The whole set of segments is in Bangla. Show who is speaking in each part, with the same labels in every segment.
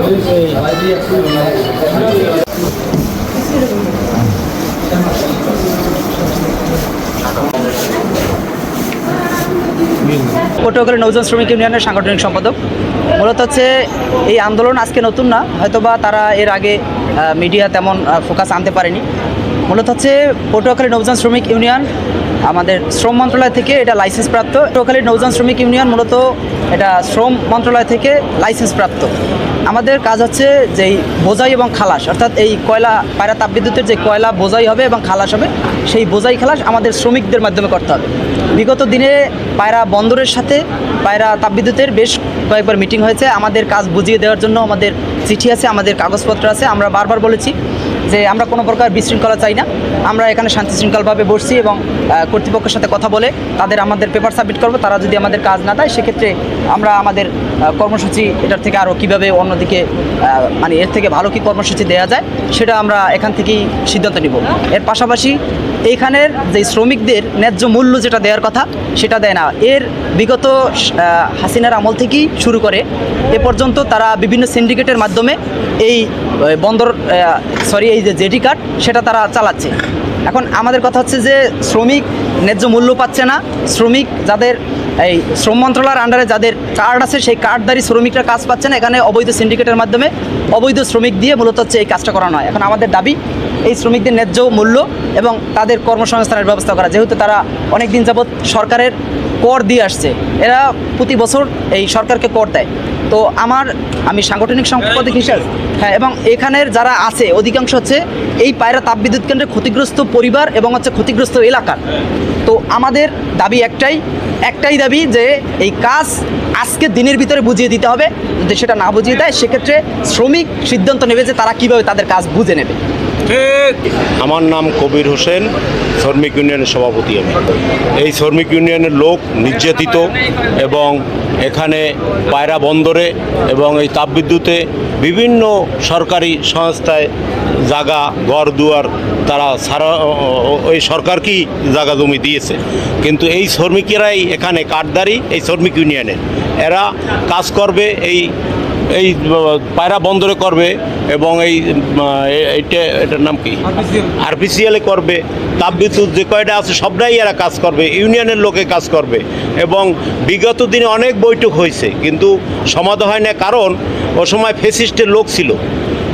Speaker 1: পটুয়াখালী নৌযান শ্রমিক ইউনিয়নের সাংগঠনিক সম্পাদক। মূলত হচ্ছে এই আন্দোলন আজকে নতুন না, হয়তোবা তারা এর আগে মিডিয়া তেমন ফোকাস আনতে পারেনি। মূলত হচ্ছে পটুয়াখালী নৌযান শ্রমিক ইউনিয়ন আমাদের শ্রম মন্ত্রণালয় থেকে এটা লাইসেন্স প্রাপ্ত। পটুয়াখালী নৌযান শ্রমিক ইউনিয়ন মূলত এটা শ্রম মন্ত্রণালয় থেকে লাইসেন্স প্রাপ্ত। আমাদের কাজ হচ্ছে যেই বোঝাই এবং খালাস, অর্থাৎ এই কয়লা পায়রা তাপবিদ্যুতের যে কয়লা বোঝাই হবে এবং খালাস হবে, সেই বোঝাই খালাস আমাদের শ্রমিকদের মাধ্যমে করতে হবে। বিগত দিনে পায়রা বন্দরের সাথে পায়রা তাপবিদ্যুতের বেশ কয়েকবার মিটিং হয়েছে, আমাদের কাজ বুঝিয়ে দেওয়ার জন্য আমাদের চিঠি আছে, আমাদের কাগজপত্র আছে। আমরা বারবার বলেছি যে আমরা কোনো প্রকার বিশৃঙ্খলা চাই না, আমরা এখানে শান্তি শৃঙ্খলভাবে বসছি এবং কর্তৃপক্ষের সাথে কথা বলে তাদের আমাদের পেপার সাবমিট করব। তারা যদি আমাদের কাজ না দেয় সেক্ষেত্রে আমরা আমাদের কর্মসূচি এটার থেকে আরও কীভাবে অন্যদিকে মানে এর থেকে ভালো কী কর্মসূচি দেওয়া যায় সেটা আমরা এখান থেকেই সিদ্ধান্ত নিব। এর পাশাপাশি এইখানের যে শ্রমিকদের ন্যায্য মূল্য যেটা দেওয়ার কথা সেটা দেয় না। এর বিগত হাসিনার আমল থেকেই শুরু করে এ পর্যন্ত তারা বিভিন্ন সিন্ডিকেটের মাধ্যমে এই বন্দর এই যে জেটি কার্ড সেটা তারা চালাচ্ছে। এখন আমাদের কথা হচ্ছে যে শ্রমিক ন্যায্য মূল্য পাচ্ছে না। শ্রমিক যাদের এই শ্রম মন্ত্রণালয়ের আন্ডারে যাদের কার্ড আছে সেই কার্ডধারী শ্রমিকরা কাজ পাচ্ছে না। এখানে অবৈধ সিন্ডিকেটের মাধ্যমে অবৈধ শ্রমিক দিয়ে মূলত হচ্ছে এই কাজটা করানো হয়। এখন আমাদের দাবি এই শ্রমিকদের ন্যায্য মূল্য এবং তাদের কর্মসংস্থানের ব্যবস্থা করা, যেহেতু তারা অনেক দিন যাবৎ সরকারের কর দিয়ে আসছে, এরা প্রতি বছর এই সরকারকে কর দেয়। তো আমি সাংগঠনিক সম্পাদক হিসাবে এবং এখানের যারা আছে অধিকাংশ হচ্ছে এই পায়রা তাপবিদ্যুৎ কেন্দ্রের ক্ষতিগ্রস্ত পরিবার এবং হচ্ছে ক্ষতিগ্রস্ত এলাকার। তো আমাদের দাবি একটাই দাবি যে এই কাজ আজকে দিনের ভিতরে বুঝিয়ে দিতে হবে। যদি সেটা না বুঝিয়ে দেয় সেক্ষেত্রে শ্রমিক সিদ্ধান্ত নেবে যে তারা কীভাবে তাদের কাজ বুঝে নেবে।
Speaker 2: আমার নাম কবির হোসেন, শ্রমিক ইউনিয়নের সভাপতি। আমি এই শ্রমিক ইউনিয়নের লোক নির্যাতিত এবং এখানে পায়রা বন্দরে এবং এই তাপবিদ্যুতে বিভিন্ন সরকারি সংস্থায় জায়গা ঘর দুয়ার তারা সারা ওই সরকারকেই জায়গা জমি দিয়েছে, কিন্তু এই শ্রমিকেরাই এখানে কার্ডধারী। এই শ্রমিক ইউনিয়নের এরা কাজ করবে এই পায়রা বন্দরে করবে এবং এটার নাম কি আরপিসিএলে করবে। তাপবিদ্যুৎ যে কয়টা আছে সবটাই এরা কাজ করবে, ইউনিয়নের লোকে কাজ করবে। এবং বিগত দিনে অনেক বৈঠক হয়েছে কিন্তু সমাধান হয় না, কারণ ও সময় ফ্যাসিস্টের লোক ছিল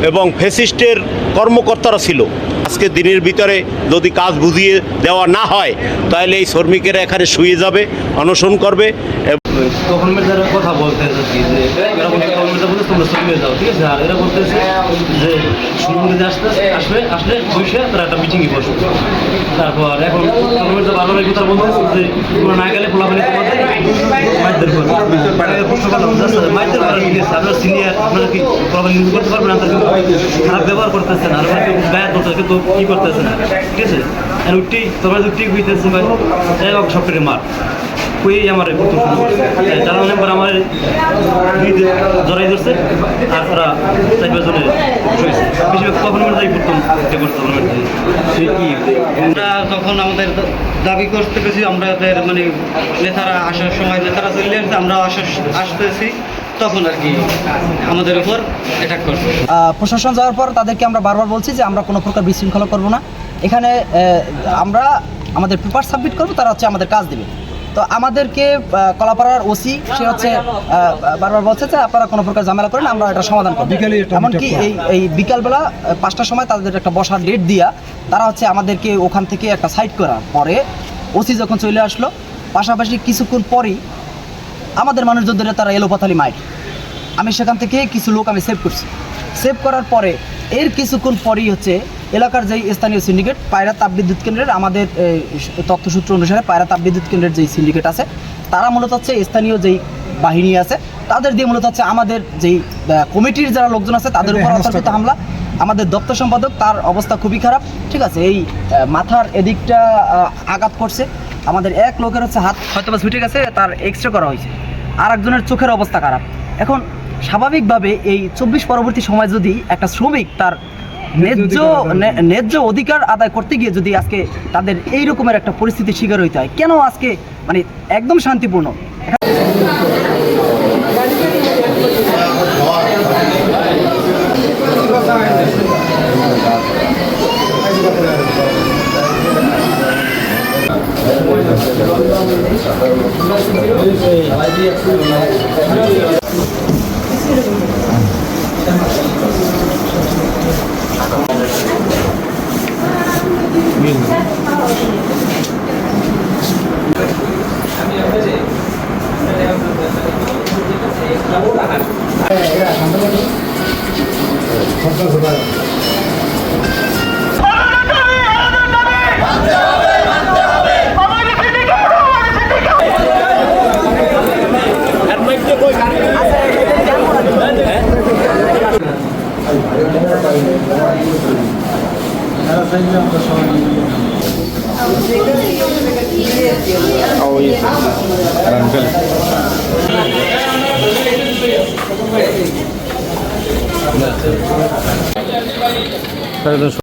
Speaker 2: এবং ফ্যাসিস্টের কর্মকর্তারা ছিল। আজকে দিনের ভিতরে যদি কাজ বুঝিয়ে দেওয়া না হয় তাহলে এই শ্রমিকেরা এখানে শুয়ে যাবে, অনশন করবে।
Speaker 3: গভর্নমেন্ট যারা কথা বলতেছে কি যে এরা বলতে গভর্নমেন্ট বলতে তোমরা চলে যাও, ঠিক আছে, আর এরা বলতেছে যে সুন্দরীতে আসলে বসে তারা একটা মিটিংয়ে বসবে। তারপর এখন গভর্নমেন্ট বারবার এই কথা বলতেছে যে তোমরা না গেলে পোলাপানি তোমাদের মাইদের করবে, মাইদের করা ঠিক আছে, আপনারা সিনিয়র, আপনারা কি পোলাপানি নিউজ করতে পারবেন না, খারাপ ব্যবহার করতেছেন আর গায়ে করতে কিন্তু কী করতেছে না, ঠিক আছে। আর উঠি তোমরা যদি ঠিক হইতেছে ভাই যাই হোক সবটাকে মার কই আমার প্রথম শুরু করছে চালানোর পর আমার জড়াই ধরছে আর ওরা চাইবার জন্য শুয়েছে। বেশিরভাগ গভর্নমেন্ট যাই প্রথম করছে গভর্নমেন্ট কি আমরা তখন আমাদের দাবি করতে গেছি, আমরা মানে নেতারা আসার সময় নেতারা চলে আসছে, আমরা আসতেছি তখন আর কি আমাদের উপর অ্যাটাক করছে।
Speaker 1: প্রশাসন যাওয়ার পর তাদেরকে আমরা বারবার বলছি যে আমরা কোনো প্রকার বিশৃঙ্খলা করবো না, এখানে আমরা আমাদের পেপার সাবমিট করবো, তারা হচ্ছে আমাদের কাজ দেবে। তো আমাদেরকে কলাপাড়ার ওসি সে হচ্ছে বারবার বলছে যে আপনারা কোনো প্রকার ঝামেলা করেন, আমরা এটা সমাধান করব। এমনকি এই বিকালবেলা 5টার সময় তাদের একটা বসার ডেট দিয়া তারা হচ্ছে আমাদেরকে ওখান থেকে একটা সাইড করার পরে ওসি যখন চলে আসলো, পাশাপাশি কিছুক্ষণ পরেই আমাদের মানুষজনদের তারা এলোপাথালি মাইর। আমি সেখান থেকে কিছু লোক আমি সেভ করার পরে এর কিছুক্ষণ পরেই হচ্ছে এলাকার যেই স্থানীয় সিন্ডিকেট পায়রা তাপবিদ্যুৎ কেন্দ্রের, আমাদের তথ্যসূত্র অনুসারে পায়রা তাপবিদ্যুৎ কেন্দ্রের যেই সিন্ডিকেট আছে তারা মূলত হচ্ছে স্থানীয় যেই বাহিনী আছে তাদের দিয়ে মূলত হচ্ছে আমাদের যেই কমিটির যারা লোকজন আছে তাদের উপর অতর্কিত হামলা। আমাদের দপ্তর সম্পাদক তার অবস্থা খুবই খারাপ, ঠিক আছে, এই মাথার এদিকটা আঘাত করছে। আমাদের এক লোকের হচ্ছে হাত হয়তো ছুটে গেছে, তার এক্সরে করা হয়েছে, আর একজনের চোখের অবস্থা খারাপ। এখন স্বাভাবিকভাবে এই 24 পরবর্তী সময় যদি একটা শ্রমিক তার ন্যায্য অধিকার আদায় করতে গিয়ে যদি আজকে তাদের এই রকমের একটা পরিস্থিতির শিকার হইতে হয়, কেন আজকে মানে একদম শান্তিপূর্ণ
Speaker 3: একদম